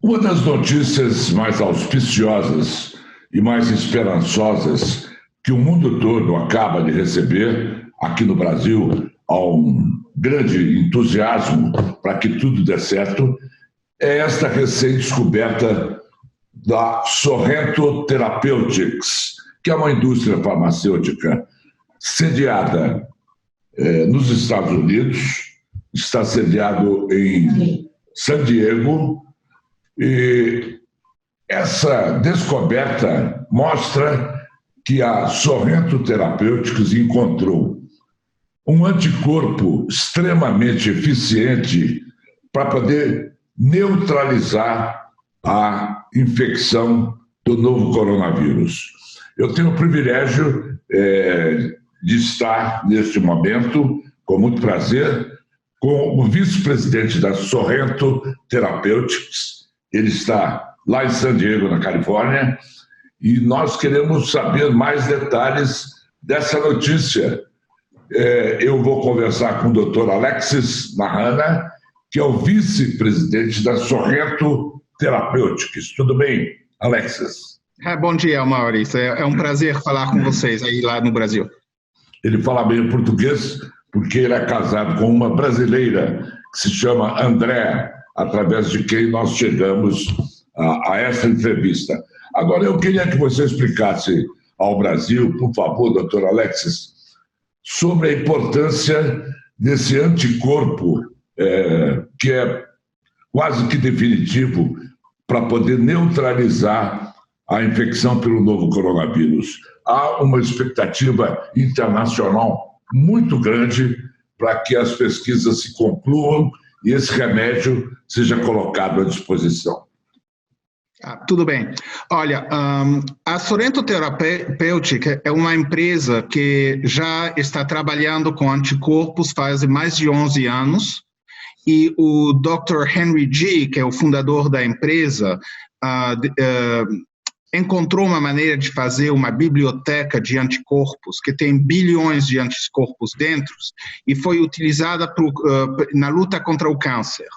Uma das notícias mais auspiciosas e mais esperançosas que o mundo todo acaba de receber, aqui no Brasil, há um grande entusiasmo para que tudo dê certo, é esta recém-descoberta da Sorrento Therapeutics, que é uma indústria farmacêutica sediada nos Estados Unidos, está sediado em San Diego, e essa descoberta mostra que a Sorrento Therapeutics encontrou um anticorpo extremamente eficiente para poder neutralizar a infecção do novo coronavírus. Eu tenho o privilégio de estar, neste momento, com muito prazer, com o vice-presidente da Sorrento Therapeutics. Ele está lá em San Diego, na Califórnia, e nós queremos saber mais detalhes dessa notícia. Eu vou conversar com o Dr. Alexis Mahana, que é o vice-presidente da Sorrento Therapeutics. Tudo bem, Alexis? Bom dia, Maurício. É um prazer falar com vocês aí lá no Brasil. Ele fala bem português porque ele é casado com uma brasileira que se chama Andréa, através de quem nós chegamos a essa entrevista. Agora, eu queria que você explicasse ao Brasil, por favor, doutor Alexis, sobre a importância desse anticorpo que é quase que definitivo para poder neutralizar a infecção pelo novo coronavírus. Há uma expectativa internacional muito grande para que as pesquisas se concluam e esse remédio seja colocado à disposição. Tudo bem. Olha, a Sorrento Therapeutics é uma empresa que já está trabalhando com anticorpos faz mais de 11 anos e o Dr. Henry Ji, que é o fundador da empresa, encontrou uma maneira de fazer uma biblioteca de anticorpos que tem bilhões de anticorpos dentro e foi utilizada na luta contra o câncer.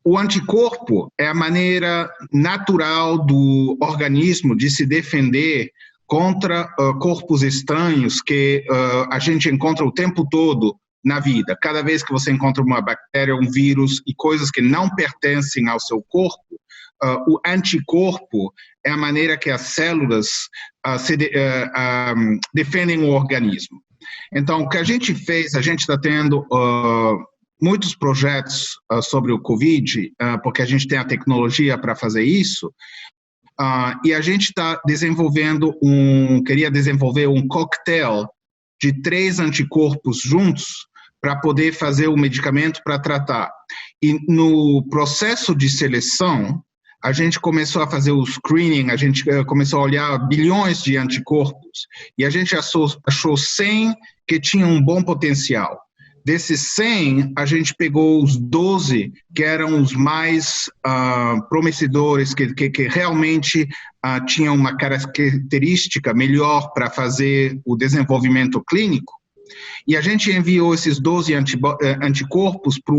O anticorpo é a maneira natural do organismo de se defender contra corpos estranhos que a gente encontra o tempo todo na vida. Cada vez que você encontra uma bactéria, um vírus e coisas que não pertencem ao seu corpo, o anticorpo é a maneira que as células defendem o organismo. Então, o que a gente fez, a gente está tendo muitos projetos sobre o Covid, porque a gente tem a tecnologia para fazer isso, e a gente está queria desenvolver um coquetel de 3 anticorpos juntos para poder fazer o medicamento para tratar. E no processo de seleção, a gente começou a fazer o screening, a gente começou a olhar bilhões de anticorpos e a gente achou 100 que tinham um bom potencial. Desses 100, a gente pegou os 12 que eram os mais promissores, que realmente tinham uma característica melhor para fazer o desenvolvimento clínico. E a gente enviou esses 12 anticorpos para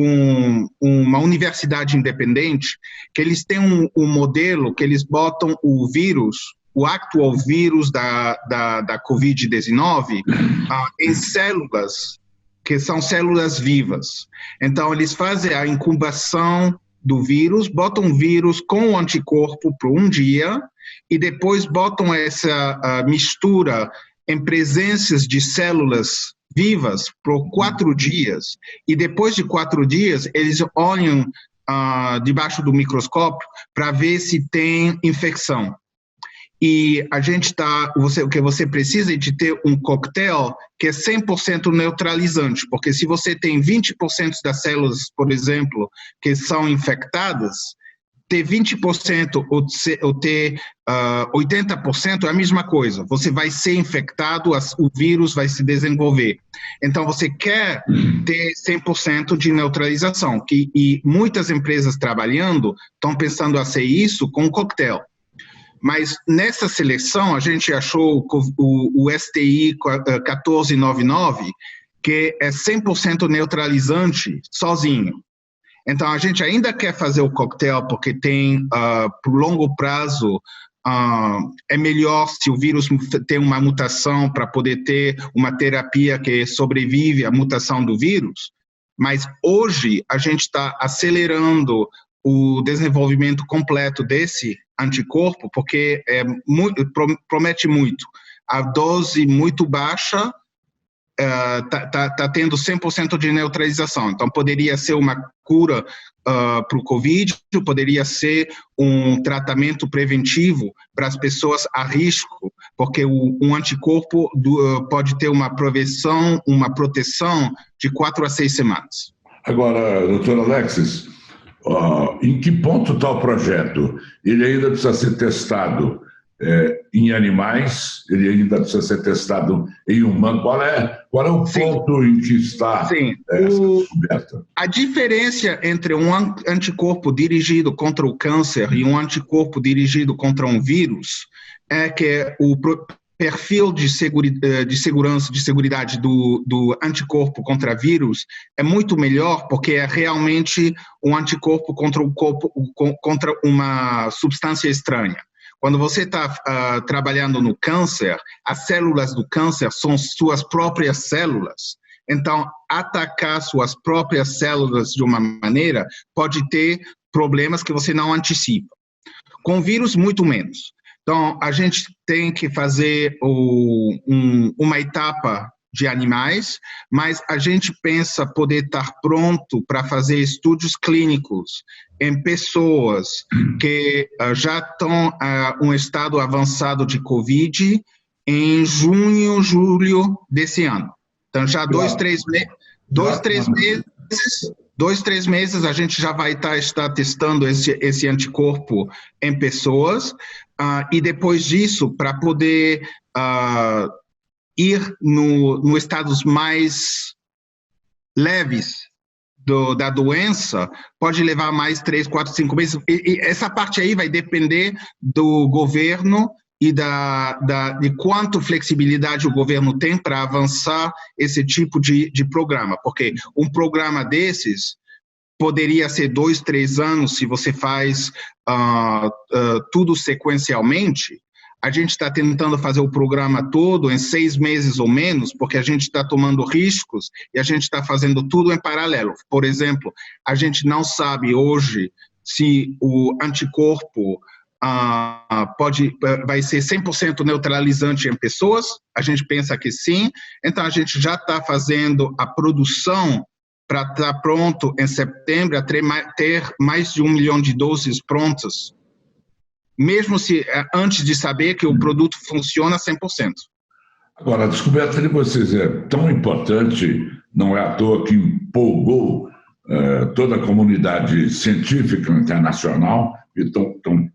uma universidade independente, que eles têm um modelo que eles botam o vírus, o actual vírus da Covid-19, em células, que são células vivas. Então, eles fazem a incubação do vírus, botam o vírus com o anticorpo por um dia, e depois botam essa mistura em presenças de células vivas por 4 dias, e depois de 4 dias eles olham debaixo do microscópio para ver se tem infecção. E a gente o que você precisa é de ter um coquetel que é 100% neutralizante, porque se você tem 20% das células, por exemplo, que são infectadas, ter 20% ou ter 80% é a mesma coisa. Você vai ser infectado, o vírus vai se desenvolver. Então, você quer ter 100% de neutralização, e muitas empresas trabalhando estão pensando a ser isso com um coquetel. Mas nessa seleção, a gente achou o STI 1499, que é 100% neutralizante sozinho. Então, a gente ainda quer fazer o coquetel porque tem, por longo prazo, é melhor se o vírus tem uma mutação para poder ter uma terapia que sobrevive à mutação do vírus, mas hoje a gente está acelerando o desenvolvimento completo desse anticorpo porque promete muito. A dose muito baixa tá tendo 100% de neutralização. Então, poderia ser uma cura para o Covid, poderia ser um tratamento preventivo para as pessoas a risco, porque um anticorpo pode ter uma proteção de 4 a 6 semanas. Agora, doutor Alexis, em que ponto está o projeto? Ele ainda precisa ser testado em animais, ele ainda precisa ser testado em humanos. Qual é o ponto em que está essa descoberta? A diferença entre um anticorpo dirigido contra o câncer e um anticorpo dirigido contra um vírus é que o perfil de seguridade do anticorpo contra vírus é muito melhor porque é realmente um anticorpo contra uma substância estranha. Quando você está trabalhando no câncer, as células do câncer são suas próprias células. Então, atacar suas próprias células de uma maneira pode ter problemas que você não antecipa. Com vírus, muito menos. Então, a gente tem que fazer uma etapa de animais, mas a gente pensa poder estar pronto para fazer estudos clínicos em pessoas que já estão em um estado avançado de Covid em junho, julho desse ano. Então, já 2-3 meses a gente já vai estar testando esse anticorpo em pessoas e depois disso, para poder ir no estados mais leves da doença, pode levar mais 3, 4, 5 meses. E essa parte aí vai depender do governo e de quanto flexibilidade o governo tem para avançar esse tipo de programa. Porque um programa desses poderia ser 2, 3 anos se você faz tudo sequencialmente. A gente está tentando fazer o programa todo em 6 meses ou menos, porque a gente está tomando riscos e a gente está fazendo tudo em paralelo. Por exemplo, a gente não sabe hoje se o anticorpo vai ser 100% neutralizante em pessoas. A gente pensa que sim. Então, a gente já está fazendo a produção para estar pronto em setembro, a ter mais de 1 milhão de doses prontas, mesmo antes de saber que o produto funciona 100%. Agora, a descoberta de vocês é tão importante, não é à toa que empolgou toda a comunidade científica internacional,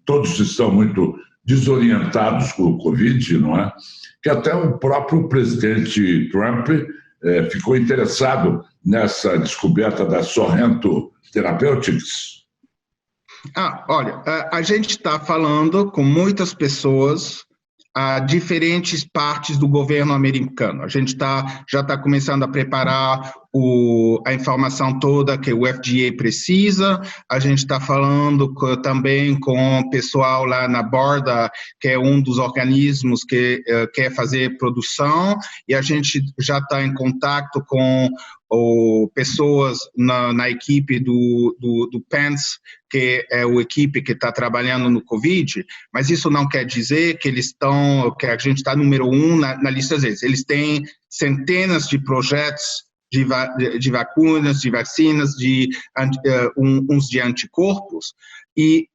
todos estão muito desorientados com o Covid, não é? Que até o próprio presidente Trump ficou interessado nessa descoberta da Sorrento Therapeutics. Olha, a gente está falando com muitas pessoas diferentes partes do governo americano. A gente já está começando a preparar a informação toda que o FDA precisa. A gente está falando também com o pessoal lá na BARDA, que é um dos organismos que quer fazer produção, e a gente já está em contato com pessoas na equipe do PENS, que é a equipe que está trabalhando no Covid, mas isso não quer dizer que que a gente está número 1 na lista deles. Eles têm centenas de projetos de vacunas, de vacinas, uns de anticorpos, e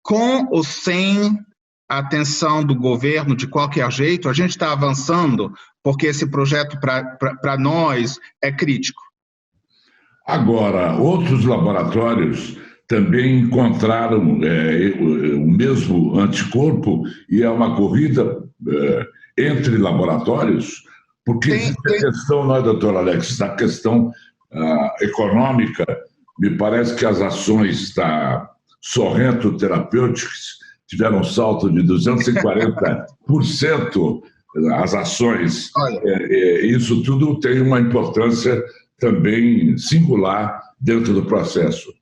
com ou sem a atenção do governo, de qualquer jeito, a gente está avançando, porque esse projeto, para nós, é crítico. Agora, outros laboratórios também encontraram o mesmo anticorpo, e é uma corrida entre laboratórios, porque existe a questão, não é, doutor Alex, a questão econômica. Me parece que as ações da Sorrento Therapeutics tiveram um salto de 240% as ações. Isso tudo tem uma importância também singular dentro do processo.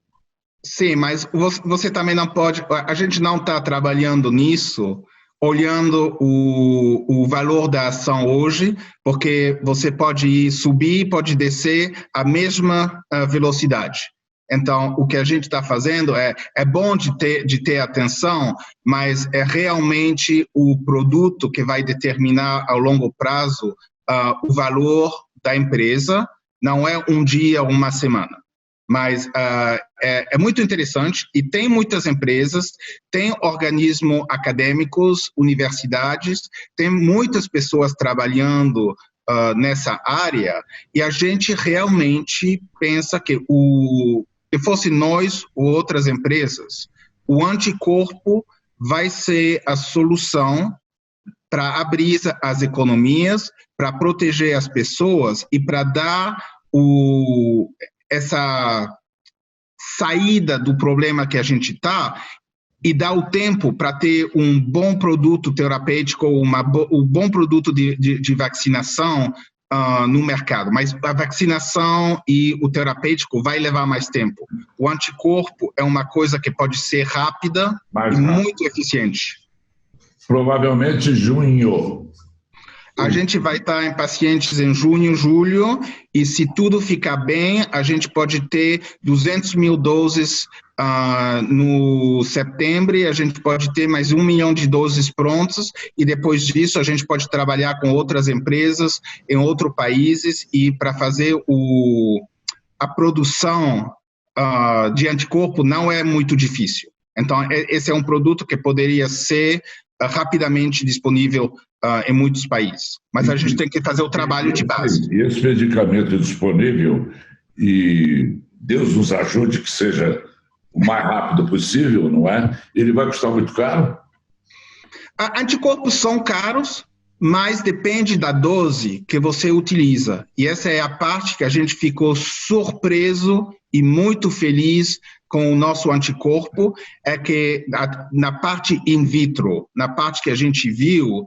Sim, mas você também não pode. A gente não está trabalhando nisso olhando o valor da ação hoje, porque você pode subir, pode descer a mesma velocidade. Então, o que a gente está fazendo é bom de ter atenção, mas é realmente o produto que vai determinar ao longo prazo o valor da empresa, não é um dia ou uma semana. Mas é muito interessante e tem muitas empresas, tem organismos acadêmicos, universidades, tem muitas pessoas trabalhando nessa área e a gente realmente pensa que se fosse nós ou outras empresas, o anticorpo vai ser a solução para abrir as economias, para proteger as pessoas e para dar essa saída do problema que a gente está e dar o tempo para ter um bom produto terapêutico, um bom produto de vacinação no mercado. Mas a vacinação e o terapêutico vai levar mais tempo. O anticorpo é uma coisa que pode ser rápida e muito eficiente. Provavelmente junho. A gente vai estar em pacientes em junho, julho, e se tudo ficar bem, a gente pode ter 200 mil doses no setembro, a gente pode ter mais 1 milhão de doses prontas, e depois disso a gente pode trabalhar com outras empresas em outros países, e para fazer a produção de anticorpo não é muito difícil. Então, esse é um produto que poderia ser rapidamente disponível em muitos países. Mas a gente tem que fazer o trabalho de base. E esse medicamento é disponível, e Deus nos ajude que seja o mais rápido possível, não é? Ele vai custar muito caro? Anticorpos são caros, mas depende da dose que você utiliza. E essa é a parte que a gente ficou surpreso e muito feliz com o nosso anticorpo, é que na parte in vitro, na parte que a gente viu,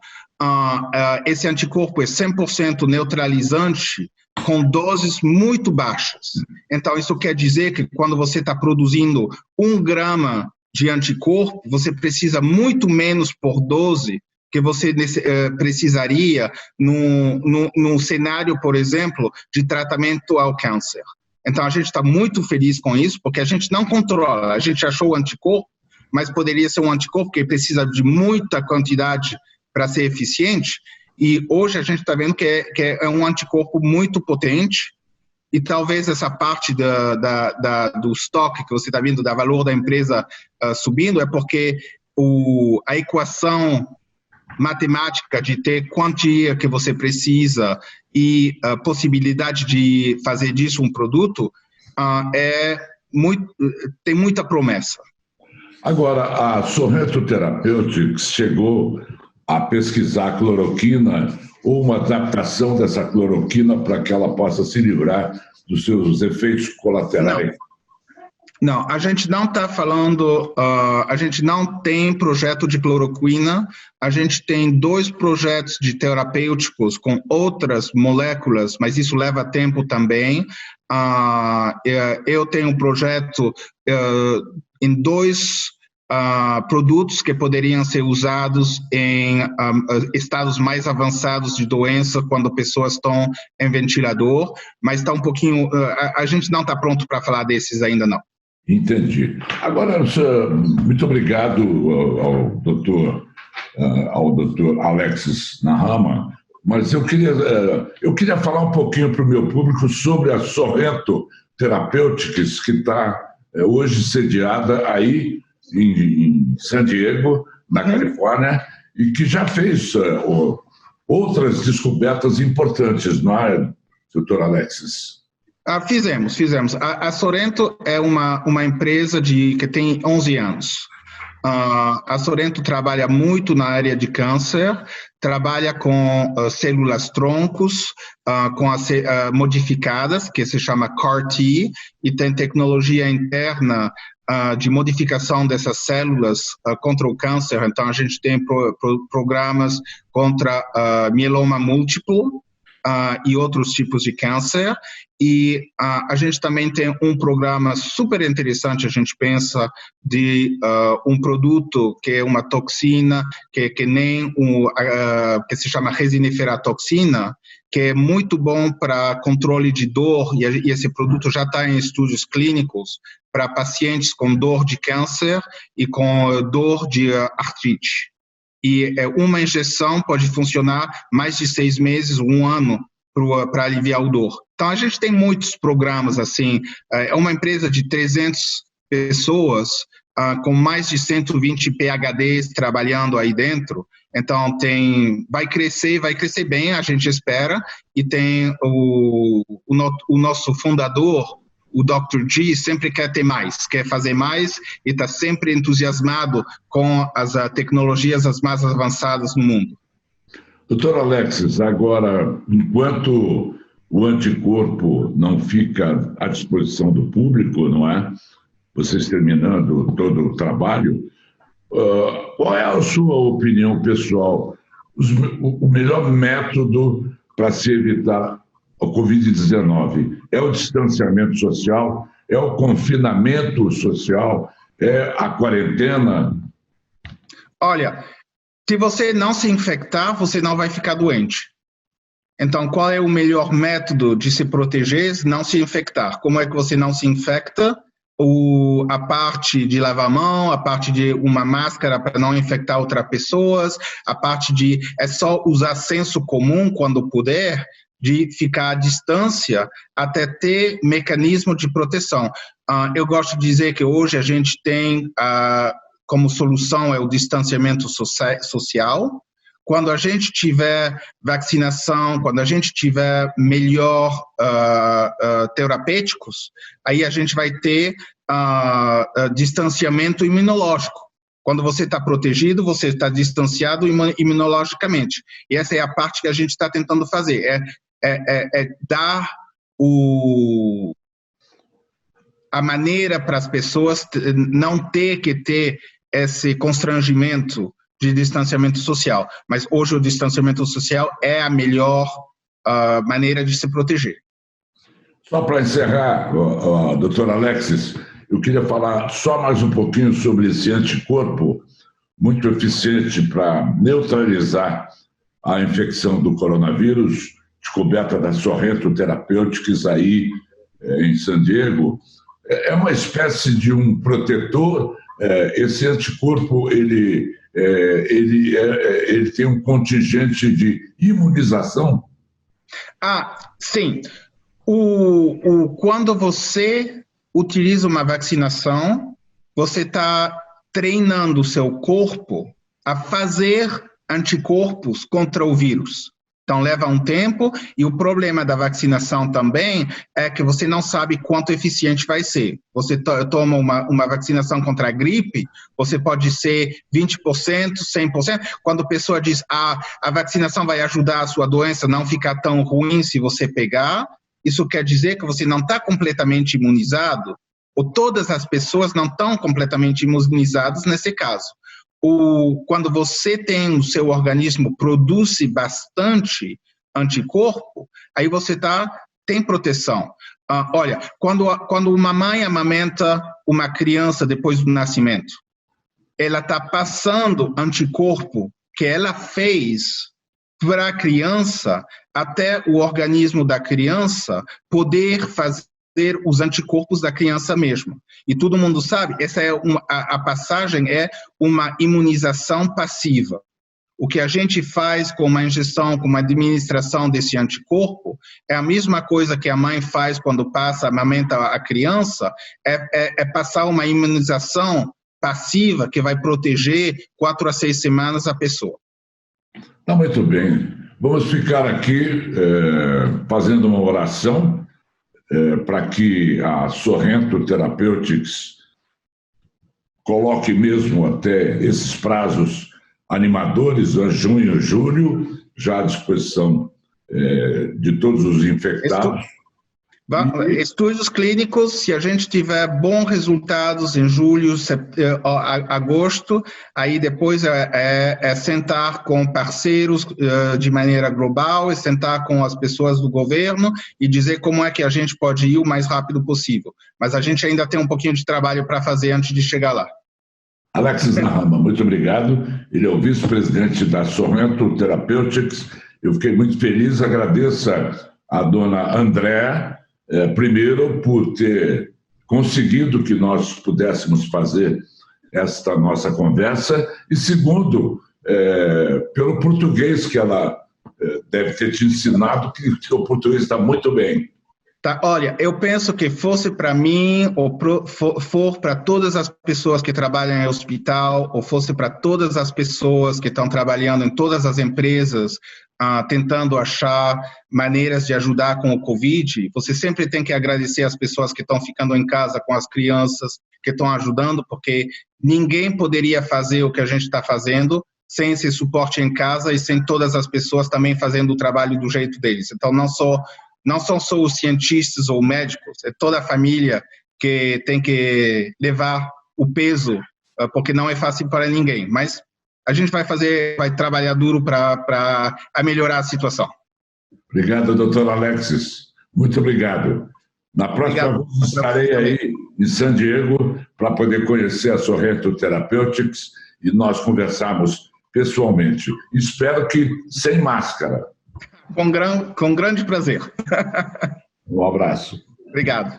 esse anticorpo é 100% neutralizante com doses muito baixas. Então, isso quer dizer que quando você está produzindo 1 grama de anticorpo, você precisa muito menos por dose que você precisaria num cenário, por exemplo, de tratamento ao câncer. Então, a gente está muito feliz com isso, porque a gente não controla. A gente achou o anticorpo, mas poderia ser um anticorpo que precisa de muita quantidade para ser eficiente, e hoje a gente está vendo que é um anticorpo muito potente, e talvez essa parte do estoque que você está vendo, da valor da empresa subindo, é porque a equação matemática de ter quantia que você precisa e a possibilidade de fazer disso um produto tem muita promessa. Agora, a Sorrento Therapeutics chegou a pesquisar cloroquina ou uma adaptação dessa cloroquina para que ela possa se livrar dos seus efeitos colaterais? Não, a gente não está falando, a gente não tem projeto de cloroquina, a gente tem 2 projetos de terapêuticos com outras moléculas, mas isso leva tempo também. Eu tenho um projeto em 2 produtos que poderiam ser usados em estados mais avançados de doença, quando pessoas estão em ventilador, mas está um pouquinho, a gente não está pronto para falar desses ainda não. Entendi. Agora, muito obrigado ao doutor Alexis Nahama, mas eu queria falar um pouquinho para o meu público sobre a Sorrento Therapeutics, que está hoje sediada aí em San Diego, na Califórnia, e que já fez outras descobertas importantes, não é, doutor Alexis? Fizemos. A Sorrento é uma empresa que tem 11 anos. A Sorrento trabalha muito na área de câncer, trabalha com células troncos, modificadas, que se chama CAR-T, e tem tecnologia interna de modificação dessas células contra o câncer. Então, a gente tem programas contra mieloma múltiplo, e outros tipos de câncer. E a gente também tem um programa super interessante, a gente pensa, de um produto que é uma toxina, que se chama resiniferatoxina, que é muito bom para controle de dor, e esse produto já está em estudos clínicos para pacientes com dor de câncer e com dor de artrite. E uma injeção pode funcionar mais de 6 meses, 1 ano, para aliviar o dor. Então, a gente tem muitos programas assim. É uma empresa de 300 pessoas, com mais de 120 PhDs trabalhando aí dentro. Então, vai crescer bem, a gente espera. E tem o nosso fundador, o Dr. G, sempre quer ter mais, quer fazer mais e está sempre entusiasmado com as tecnologias as mais avançadas no mundo. Doutor Alexis, agora, enquanto o anticorpo não fica à disposição do público, não é? Vocês terminando todo o trabalho, qual é a sua opinião pessoal? O melhor método para se evitar a Covid-19 é o distanciamento social? É o confinamento social? É a quarentena? Olha, se você não se infectar, você não vai ficar doente. Então, qual é o melhor método de se proteger? Não se infectar. Como é que você não se infecta? A parte de lavar a mão, a parte de uma máscara para não infectar outras pessoas, a parte de é só usar senso comum quando puder, de ficar à distância até ter mecanismo de proteção. Eu gosto de dizer que hoje a gente tem como solução o distanciamento social. Quando a gente tiver vacinação, quando a gente tiver melhor terapêuticos, aí a gente vai ter distanciamento imunológico. Quando você está protegido, você está distanciado imunologicamente. E essa é a parte que a gente está tentando fazer, dar a maneira para as pessoas não ter que ter esse constrangimento de distanciamento social. Mas hoje o distanciamento social é a melhor maneira de se proteger. Só para encerrar, doutor Alexis, eu queria falar só mais um pouquinho sobre esse anticorpo muito eficiente para neutralizar a infecção do coronavírus, descoberta da Sorrento Therapeutics aí em San Diego. É uma espécie de um protetor. Esse anticorpo ele tem um contingente de imunização? Sim. Quando você utiliza uma vacinação, você está treinando o seu corpo a fazer anticorpos contra o vírus. Então, leva um tempo, e o problema da vacinação também é que você não sabe quanto eficiente vai ser. Você toma uma vacinação contra a gripe, você pode ser 20%, 100%. Quando a pessoa diz, a vacinação vai ajudar a sua doença não ficar tão ruim se você pegar, isso quer dizer que você não está completamente imunizado, ou todas as pessoas não estão completamente imunizadas nesse caso. Quando você tem o seu organismo produz bastante anticorpo, aí você tem proteção. Olha, quando uma mãe amamenta uma criança depois do nascimento, ela está passando anticorpo que ela fez para a criança, até o organismo da criança poder fazer os anticorpos da criança mesmo. E todo mundo sabe, essa é a passagem é uma imunização passiva. O que a gente faz com uma injeção, com uma administração desse anticorpo, é a mesma coisa que a mãe faz quando amamenta a criança, é passar uma imunização passiva que vai proteger 4 a 6 semanas a pessoa. Tá, muito bem. Vamos ficar aqui fazendo uma oração para que a Sorrento Therapeutics coloque mesmo até esses prazos animadores, junho, julho, já à disposição de todos os infectados. Estudos clínicos, se a gente tiver bons resultados em julho, agosto, aí depois é sentar com parceiros de maneira global, sentar com as pessoas do governo e dizer como é que a gente pode ir o mais rápido possível. Mas a gente ainda tem um pouquinho de trabalho para fazer antes de chegar lá. Alexis Nahama, muito obrigado. Ele é o vice-presidente da Sorrento Therapeutics. Eu fiquei muito feliz, agradeço a dona Andréa, primeiro, por ter conseguido que nós pudéssemos fazer esta nossa conversa, e segundo, pelo português que ela deve ter te ensinado, que o português está muito bem. Tá, olha, eu penso que fosse para mim, ou for para todas as pessoas que trabalham em hospital, ou fosse para todas as pessoas que estão trabalhando em todas as empresas, tentando achar maneiras de ajudar com o Covid, você sempre tem que agradecer as pessoas que estão ficando em casa com as crianças, que estão ajudando, porque ninguém poderia fazer o que a gente está fazendo sem esse suporte em casa e sem todas as pessoas também fazendo o trabalho do jeito deles. Então, não são só os cientistas ou médicos, é toda a família que tem que levar o peso, porque não é fácil para ninguém. Mas a gente vai trabalhar duro para melhorar a situação. Obrigado, doutor Alexis. Muito obrigado. Na próxima vez estarei aí em San Diego para poder conhecer a Sorrento Therapeutics e nós conversarmos pessoalmente. Espero que sem máscara. Com grande prazer. Um abraço. Obrigado.